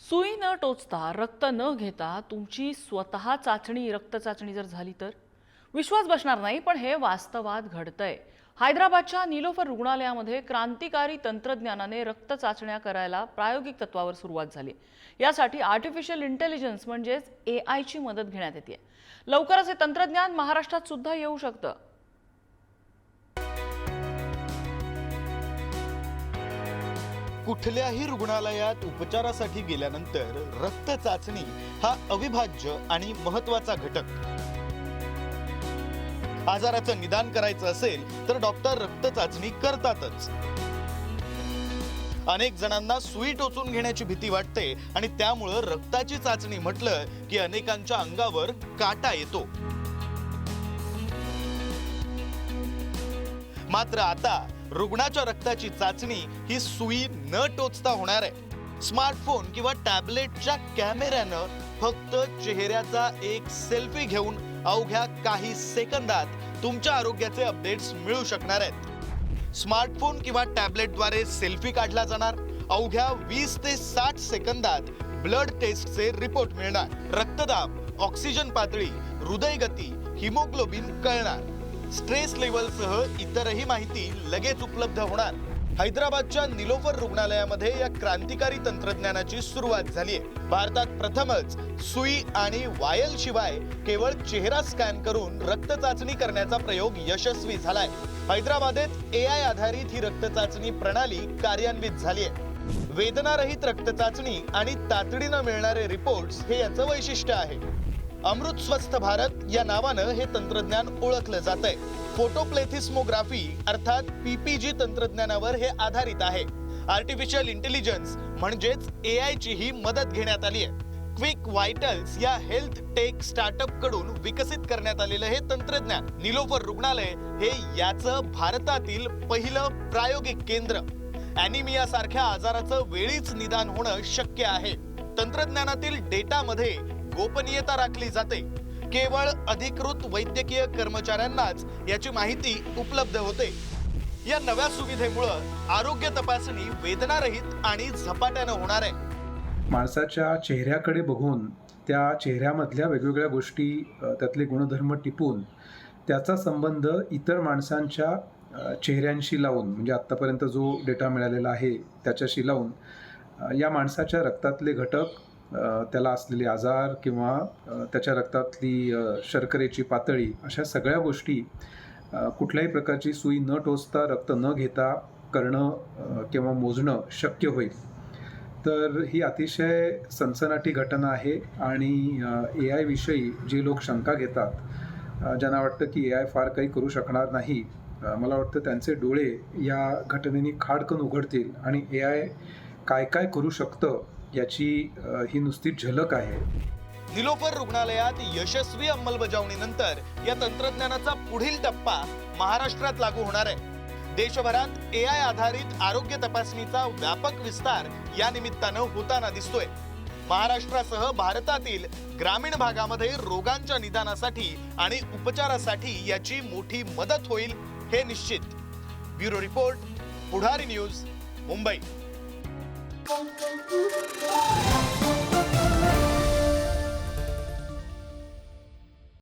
सुई न टोचता रक्त न घेता तुमची स्वतः चाचणी रक्त चाचणी जर झाली तर विश्वास बसणार नाही, पण हे वास्तवात घडतंय। हैदराबादच्या नीलोफर रुग्णालयामध्ये क्रांतिकारी तंत्रज्ञानाने रक्त चाचण्या करायला प्रायोगिक तत्वावर सुरुवात झाली। यासाठी आर्टिफिशियल इंटेलिजन्स म्हणजेच AI ची मदत घेण्यात येते। लवकरच हे तंत्रज्ञान महाराष्ट्रात सुद्धा येऊ शकतं। कुठल्याही रुग्णालयात उपचारासाठी गेल्यानंतर रक्त चाचणी हा अविभाज्य आणि महत्त्वाचा घटक। आजाराचं निदान करायचं असेल तर डॉक्टर रक्त चाचणी करतातच। अनेक जणांना सुई टोचून घेण्याची भीती वाटते आणि त्यामुळे रक्ताची चाचणी म्हटलं की अनेकांच्या अंगावर काटा येतो। मात्र आता रुग्णाच्या रक्ताची चाचणी ही सुई न टोचता होणार आहे। स्मार्टफोन किंवा टॅबलेटच्या कॅमेऱ्यानं फक्त चेहऱ्याचा एक सेल्फी घेऊन अवघ्या काही सेकंदात तुमच्या आरोग्याचे अपडेट्स मिळू शकणार आहेत। स्मार्टफोन किंवा टॅबलेटद्वारे सेल्फी काढला जाणार, अवघ्या 20 ते 60 सेकंदात ब्लड टेस्टचे रिपोर्ट मिळणार, रक्तदाब, ऑक्सिजन पातळी, हृदयगती, हिमोग्लोबिन कळणार, स्ट्रेस लेवलसह इतरही माहिती लगेच उपलब्ध होणार। हैदराबादच्या नीलोफर रुग्णालयामध्ये या क्रांतिकारी तंत्रज्ञानाची सुरुवात झाली आहे। भारतात प्रथमच सुई आणि वायल शिवाय केवळ चेहरा स्कॅन करून रक्त चाचणी करण्याचा प्रयोग यशस्वी झालाय। हैदराबादेत AI आधारित ही रक्त चाचणी प्रणाली कार्यान्वित झाली आहे। वेदनारहित रक्त चाचणी आणि तातडीनं मिळणारे रिपोर्ट्स हे याचं वैशिष्ट्य आहे। अमृत स्वस्थ भारत या नावानं हे तंत्रज्ञान ओळखलं जातंय। फोटोप्लेथिस्मोग्राफी अर्थात PPG तंत्रज्ञानावर हे आधारित आहे। आर्टिफिशियल इंटेलिजन्स म्हणजेच AI ची ही मदत घेण्यात आली आहे। क्विक व्हायटल्स या हेल्थ टेक स्टार्टअप कडून विकसित करण्यात आलेलं हे तंत्रज्ञान नीलोफर रुग्णालय हे याचं भारतातील पहिलं प्रायोगिक केंद्र। अॅनिमिया सारख्या आजाराचं वेळीच निदान होणं शक्य आहे। तंत्रज्ञानातील डेटामध्ये गोपनीयता राखली जाते। केवळ अधिकृत वैद्यकीय कर्मचाऱ्यांनाच याची माहिती उपलब्ध होते। या नव्या सुविधेमुळे आरोग्य तपासणी वेदनारहित आणि झपाट्यानं होणार आहे। माणसाच्या चेहऱ्याकडे बघून त्या चेहऱ्यामधल्या वेगवेगळ्या गोष्टी, त्यातले गुणधर्म टिपून त्याचा संबंध इतर माणसांच्या चेहऱ्यांशी लावून, म्हणजे आत्तापर्यंत जो डेटा मिळालेला आहे त्याच्याशी लावून या माणसाच्या रक्तातले घटक, त्याला असलेले आजार किंवा त्याच्या रक्तातली शर्करेची पातळी, अशा सगळ्या गोष्टी कुठल्याही प्रकारची सुई न टोचता रक्त न घेता करणं किंवा मोजणं शक्य होईल। तर ही अतिशय सनसनाटी घटना आहे आणि AI विषयी जे लोक शंका घेतात, ज्यांना वाटतं की AI फार काही करू शकणार नाही, मला वाटतं त्यांचे डोळे या घटनेने खाडकन उघडतील आणि AI काय काय करू शकतं याची ही नुसती झलक आहे। नीलोफर रुग्णालयात यशस्वी अंमलबजावणीनंतर या तंत्रज्ञानाचा पुढील टप्पा महाराष्ट्रात लागू होणार आहे। देशभरात AI आधारित आरोग्य तपासणीचा व्यापक विस्तार या निमित्तानं होताना दिसतोय। महाराष्ट्रासह भारतातील ग्रामीण भागामध्ये रोगांच्या निदानासाठी आणि उपचारासाठी याची मोठी मदत होईल हे निश्चित। Bureau report, Pudhari news, Mumbai. Thank you.